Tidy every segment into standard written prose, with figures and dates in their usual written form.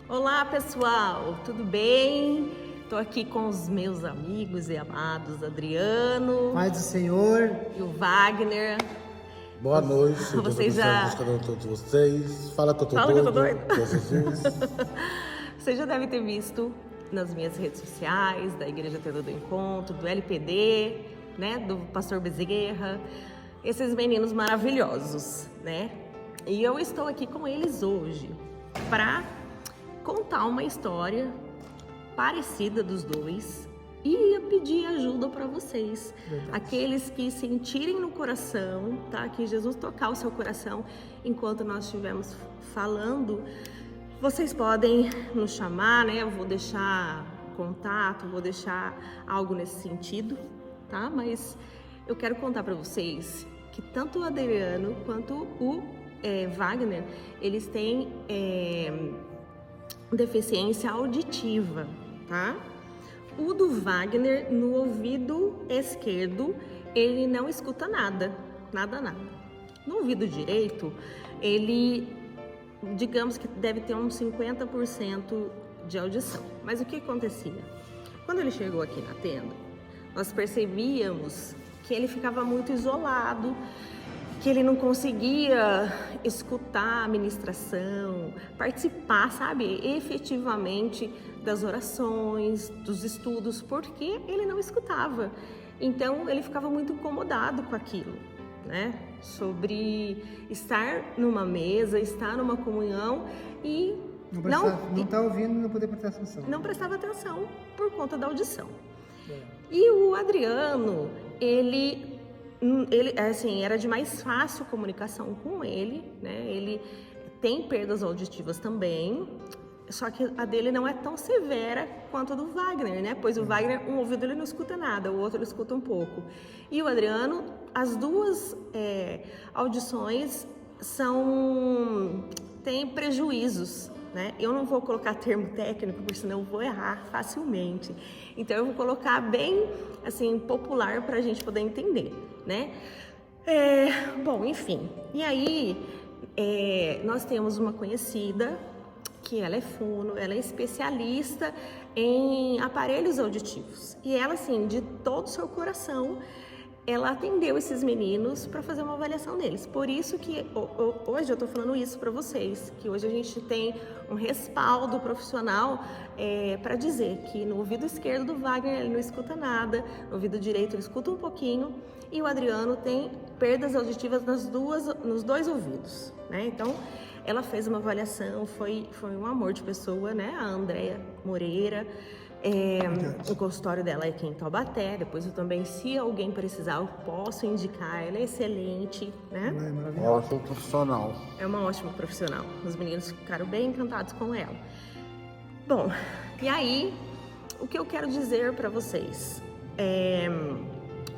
Olá pessoal, tudo bem? Estou aqui com os meus amigos e amados Adriano. Paz do Senhor. E o Wagner. Boa noite, Vocês já... todos vocês. Fala que eu tô Fala doido. Que eu tô doido. Com Jesus. Vocês já devem ter visto nas minhas redes sociais, da Igreja Tenda do Encontro, do LPD, né, do Pastor Bezerra, esses meninos maravilhosos, né? E eu estou aqui com eles hoje para contar uma história parecida dos dois e eu pedir ajuda para vocês. Verdade. Aqueles que sentirem no coração, tá? Que Jesus tocar o seu coração enquanto nós estivermos falando, vocês podem nos chamar, né? Eu vou deixar contato, vou deixar algo nesse sentido, tá? Mas eu quero contar para vocês que tanto o Adriano quanto o Wagner, eles têm deficiência auditiva, tá? O do Wagner, no ouvido esquerdo, ele não escuta nada, nada. No ouvido direito, ele, digamos que deve ter uns 50% de audição. Mas o que acontecia? Quando ele chegou aqui na tenda, nós percebíamos que ele ficava muito isolado, que ele não conseguia escutar a ministração, participar, sabe, efetivamente das orações, dos estudos, porque ele não escutava. Então, ele ficava muito incomodado com aquilo, né? Sobre estar numa mesa, estar numa comunhão e não tá ouvindo e não poder prestar atenção. Não prestava atenção por conta da audição. E o Adriano, ele assim, era de mais fácil comunicação com ele, né? Ele tem perdas auditivas também, só que a dele não é tão severa quanto a do Wagner, né? Pois o Wagner, um ouvido ele não escuta nada, o outro ele escuta um pouco. E o Adriano, as duas audições têm prejuízos, né? Eu não vou colocar termo técnico, porque senão eu vou errar facilmente. Então eu vou colocar bem, assim, popular para a gente poder entender, né? Bom, enfim. E aí, nós temos uma conhecida que ela é fono, ela é especialista em aparelhos auditivos. E ela, assim, de todo o seu coração, ela atendeu esses meninos para fazer uma avaliação deles. Por isso que hoje eu estou falando isso para vocês, que hoje a gente tem um respaldo profissional para dizer que no ouvido esquerdo do Wagner ele não escuta nada, no ouvido direito ele escuta um pouquinho e o Adriano tem perdas auditivas nos dois ouvidos, né? Então, ela fez uma avaliação, foi um amor de pessoa, né? A Andréia Moreira. O consultório dela é aqui em Taubaté. Depois eu também, se alguém precisar, eu posso indicar. Ela é excelente, né? Ela é maravilhosa. Ótimo profissional. É uma ótima profissional. Os meninos ficaram bem encantados com ela. Bom, e aí, o que eu quero dizer para vocês?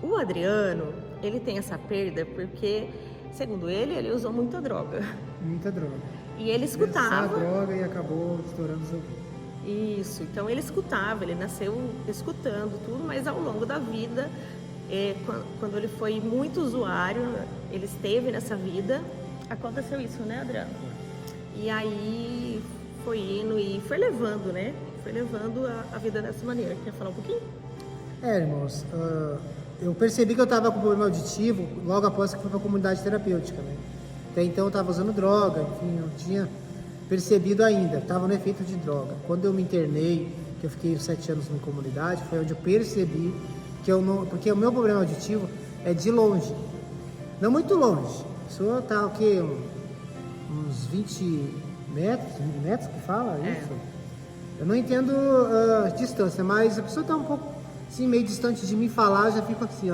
O Adriano, ele tem essa perda porque, segundo ele usou muita droga. Muita droga. E ele escutava. Essa droga e acabou estourando os ouvidos. Isso, então ele escutava, ele nasceu escutando tudo, mas ao longo da vida, quando ele foi muito usuário, ele esteve nessa vida, aconteceu isso, né, Adriano? E aí foi indo e foi levando, né? Foi levando a vida dessa maneira. Quer falar um pouquinho? Irmãos, eu percebi que eu estava com problema auditivo logo após que fui para a comunidade terapêutica, né? Até então eu estava usando droga, enfim, não tinha percebido ainda, estava no efeito de droga. Quando eu me internei, que eu fiquei 7 anos na comunidade, foi onde eu percebi que eu não... Porque o meu problema auditivo é de longe, não muito longe. A pessoa está o quê? Uns 20 metros que fala isso? Eu não entendo a distância, mas a pessoa está um pouco assim, meio distante de mim falar, já fico assim,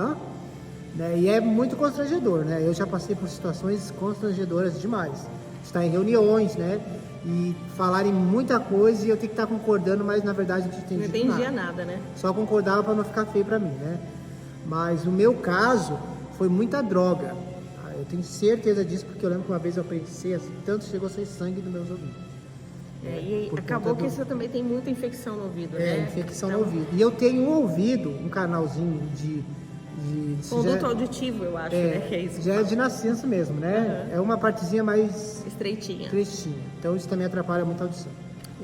né? E é muito constrangedor, né? Eu já passei por situações constrangedoras demais. Estar em reuniões, né? E falarem muita coisa e eu tenho que estar concordando, mas na verdade não entendia nada, né? Só concordava para não ficar feio para mim, né? Mas o meu caso foi muita droga. Eu tenho certeza disso porque eu lembro que uma vez eu pensei assim, tanto chegou a sair sangue dos meus ouvidos. E acabou que você também tem muita infecção no ouvido, né? Infecção no ouvido. E eu tenho um ouvido, um canalzinho de conduto auditivo, eu acho, né? Que é isso. Já é de nascença mesmo, né? É uma partezinha mais estreitinha. Então isso também atrapalha muito a audição.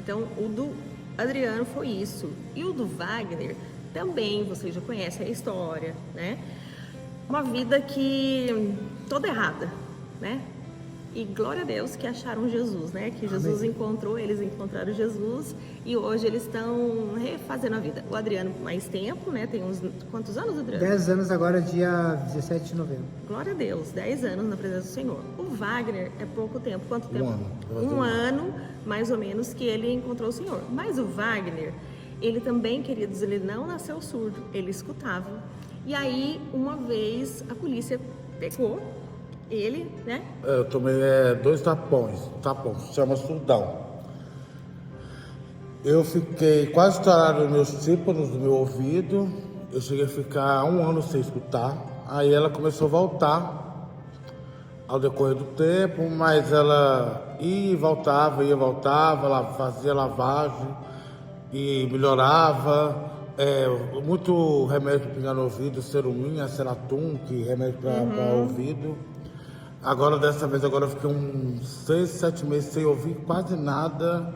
Então, o do Adriano foi isso. E o do Wagner também, vocês já conhecem a história, né? Uma vida que toda errada, né? E glória a Deus que acharam Jesus, né? Que Jesus encontrou, eles encontraram Jesus e hoje eles estão refazendo a vida. O Adriano mais tempo, né? Tem uns... Quantos anos, Adriano? 10 anos agora, dia 17 de novembro. Glória a Deus, 10 anos na presença do Senhor. O Wagner é pouco tempo. Quanto tempo? Um ano. Um ano, mais ou menos, que ele encontrou o Senhor. Mas o Wagner, ele também, queridos, ele não nasceu surdo, ele escutava. E aí, uma vez, a polícia pegou ele, né? Eu tomei 2 tapões, chama surdão. Eu fiquei quase estourado nos meus tímpanos, no meu ouvido. Eu cheguei a ficar 1 ano sem escutar. Aí ela começou a voltar ao decorrer do tempo, mas ela ia e voltava, ela fazia lavagem e melhorava. Muito remédio para pingar no ouvido, seruminha, Ceratum, que remédio para ouvido. Agora, dessa vez, eu fiquei uns 6, 7 meses sem ouvir quase nada.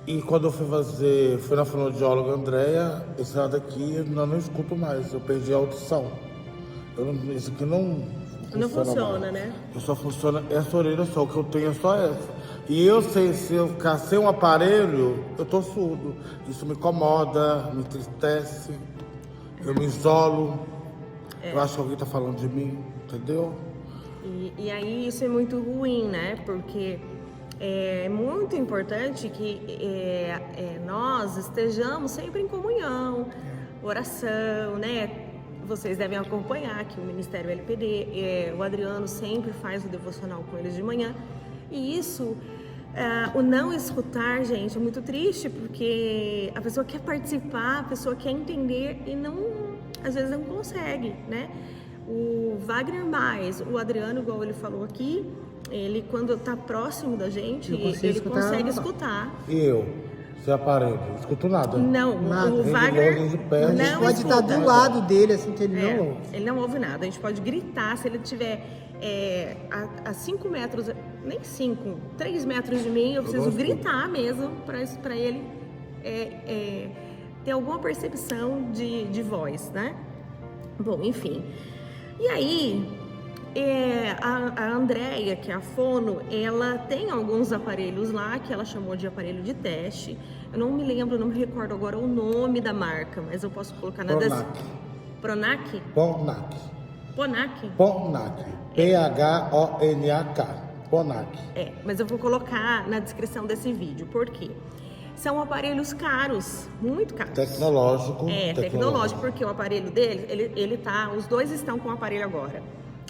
E quando eu fui na fonoaudióloga Andréia, esse lado aqui eu não escuto mais, eu perdi a audição. Isso aqui não funciona, mais. né? Só funciona essa orelha só, o que eu tenho é só essa. E eu sei, se eu ficar sem um aparelho, eu tô surdo. Isso me incomoda, me entristece, eu me isolo. Eu acho que alguém tá falando de mim, entendeu? E aí isso é muito ruim, né? Porque é muito importante que nós estejamos sempre em comunhão, oração, né? Vocês devem acompanhar que o Ministério LPD, o Adriano sempre faz o devocional com eles de manhã. E isso, o não escutar, gente, é muito triste, porque a pessoa quer participar, a pessoa quer entender e às vezes não consegue, né? O Wagner mais, o Adriano, igual ele falou aqui, ele quando está próximo da gente, ele consegue escutar. E eu, sem aparelho, não escuto nada. Não, nada. o Wagner A gente pode estar do lado dele, assim, que ele não ouve. Ele não ouve nada, a gente pode gritar, se ele estiver a 5 metros, nem 5, 3 metros de mim, eu preciso gritar mesmo para ele ter alguma percepção de voz, né? Bom, enfim. E aí, a Andréia, que é a fono, ela tem alguns aparelhos lá que ela chamou de aparelho de teste. Eu não me lembro, não me recordo agora o nome da marca, mas eu posso colocar na descrição. Pronac? Ponac. Ponac? P-H-O-N-A-K. Ponac. Mas eu vou colocar na descrição desse vídeo. Por quê? São aparelhos caros, muito caros. Tecnológico. Tecnológico, porque o aparelho dele, os dois estão com o aparelho agora,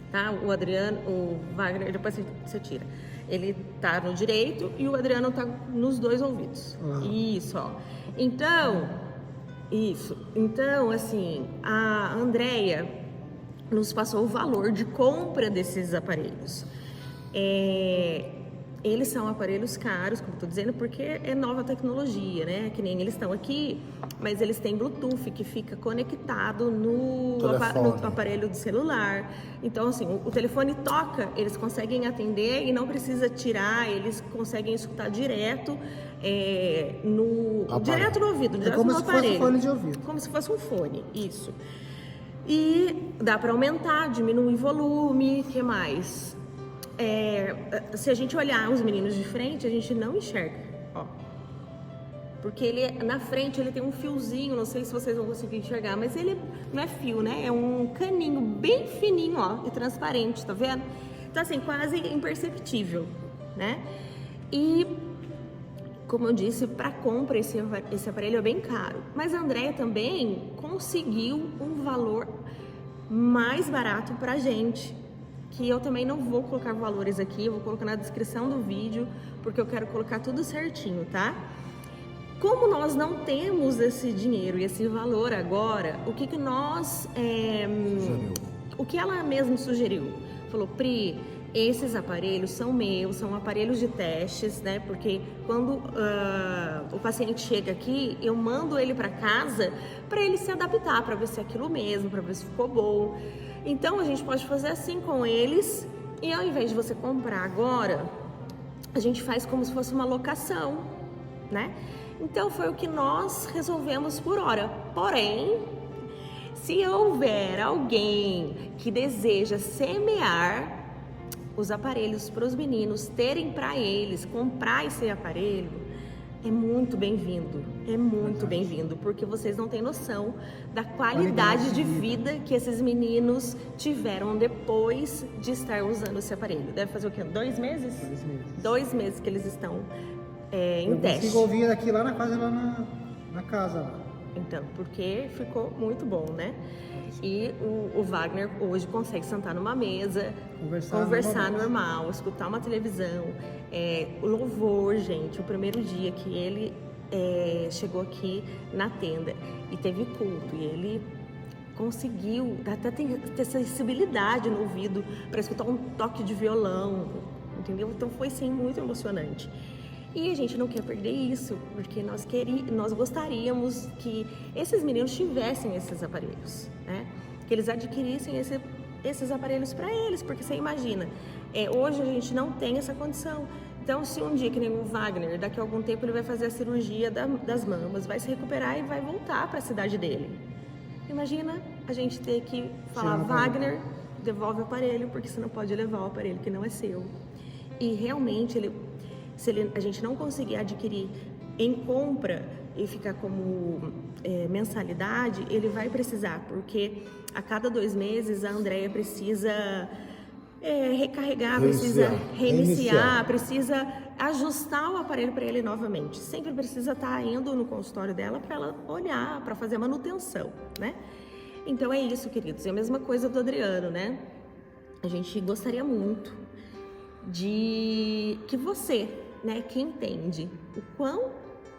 tá? O Adriano, o Wagner, depois você tira. Ele tá no direito e o Adriano tá nos 2 ouvidos. Isso, ó. Então, assim, a Andréia nos passou o valor de compra desses aparelhos. Eles são aparelhos caros, como estou dizendo, porque é nova tecnologia, né? Que nem eles estão aqui, mas eles têm Bluetooth que fica conectado no aparelho do celular. Então, assim, o telefone toca, eles conseguem atender e não precisa tirar, eles conseguem escutar direto direto no ouvido, direto no aparelho. Como se fosse um fone de ouvido. Como se fosse um fone, isso. E dá para aumentar, diminuir volume, o que mais? Se a gente olhar os meninos de frente, a gente não enxerga, ó. Porque na frente ele tem um fiozinho, não sei se vocês vão conseguir enxergar, mas ele não é fio, né? É um caninho bem fininho, ó, e transparente, tá vendo? Então, assim, quase imperceptível, né? E, como eu disse, para compra esse aparelho é bem caro. Mas a Andréia também conseguiu um valor mais barato pra gente, que eu também não vou colocar valores aqui, eu vou colocar na descrição do vídeo, porque eu quero colocar tudo certinho, tá? Como nós não temos esse dinheiro e esse valor agora, o que nós... o que ela mesma sugeriu? Falou, Pri, esses aparelhos são meus, são aparelhos de testes, né? Porque quando o paciente chega aqui, eu mando ele para casa para ele se adaptar, para ver se é aquilo mesmo, para ver se ficou bom. Então, a gente pode fazer assim com eles e ao invés de você comprar agora, a gente faz como se fosse uma locação, né? Então foi o que nós resolvemos por hora. Porém, se houver alguém que deseja semear os aparelhos para os meninos terem para eles, comprar esse aparelho, é muito bem-vindo, porque vocês não têm noção da qualidade de vida que esses meninos tiveram depois de estar usando esse aparelho. Deve fazer o quê? 2 meses? 2 meses. 2 meses que eles estão em teste. Eu consigo ouvir aqui lá na casa, lá na casa. Lá. Então, porque ficou muito bom, né? E o Wagner hoje consegue sentar numa mesa, conversar normal, escutar uma televisão. O louvor, gente, o primeiro dia que ele chegou aqui na tenda e teve culto, e ele conseguiu até ter sensibilidade no ouvido para escutar um toque de violão, entendeu? Então foi sim muito emocionante. E a gente não quer perder isso, porque nós gostaríamos que esses meninos tivessem esses aparelhos, né? Que eles adquirissem esses aparelhos para eles, porque você imagina, hoje a gente não tem essa condição. Então, se um dia, que nem o Wagner, daqui a algum tempo ele vai fazer a cirurgia das mamas, vai se recuperar e vai voltar para a cidade dele. Imagina a gente ter que falar, Wagner, devolve o aparelho, porque você não pode levar o aparelho que não é seu. E realmente, se a gente não conseguir adquirir em compra e ficar como mensalidade, ele vai precisar, porque a cada 2 meses a Andréia precisa recarregar, precisa reiniciar, precisa ajustar o aparelho para ele novamente. Sempre precisa estar indo no consultório dela para ela olhar, para fazer a manutenção, né? Então é isso, queridos. É a mesma coisa do Adriano, né? A gente gostaria muito de que você, né, que entende o quão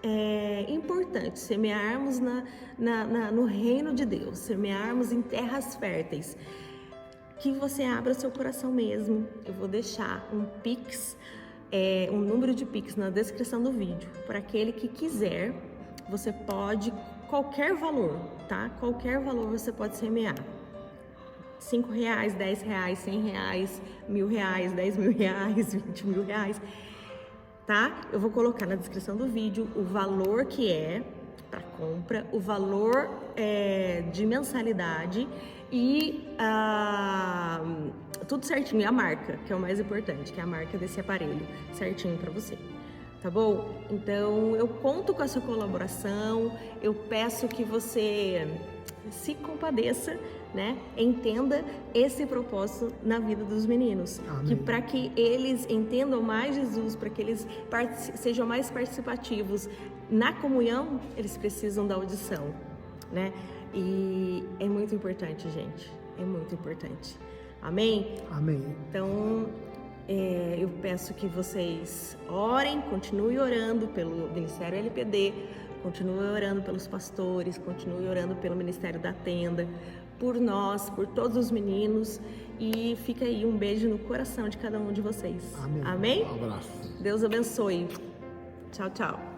é importante semearmos no reino de Deus, semearmos em terras férteis, que você abra seu coração mesmo. Eu vou deixar um Pix, um número de Pix na descrição do vídeo. Para aquele que quiser, você pode, qualquer valor, tá? Qualquer valor você pode semear. R$5, R$10, R$100, R$1.000, R$10.000, R$20.000, tá? Eu vou colocar na descrição do vídeo o valor que é para compra, o valor de mensalidade e tudo certinho, e a marca, que é o mais importante, que é a marca desse aparelho, certinho para você. Tá bom? Então, eu conto com a sua colaboração, eu peço que você se compadeça, né? Entenda esse propósito na vida dos meninos. Amém. Que para que eles entendam mais Jesus, para que eles sejam mais participativos na comunhão, eles precisam da audição, né? E é muito importante, gente. É muito importante. Amém? Amém. Então, eu peço que vocês orem, continuem orando pelo Ministério LPD, continuem orando pelos pastores, continuem orando pelo Ministério da Tenda, por nós, por todos os meninos. E fica aí um beijo no coração de cada um de vocês. Amém. Amém? Um abraço. Deus abençoe. Tchau, tchau.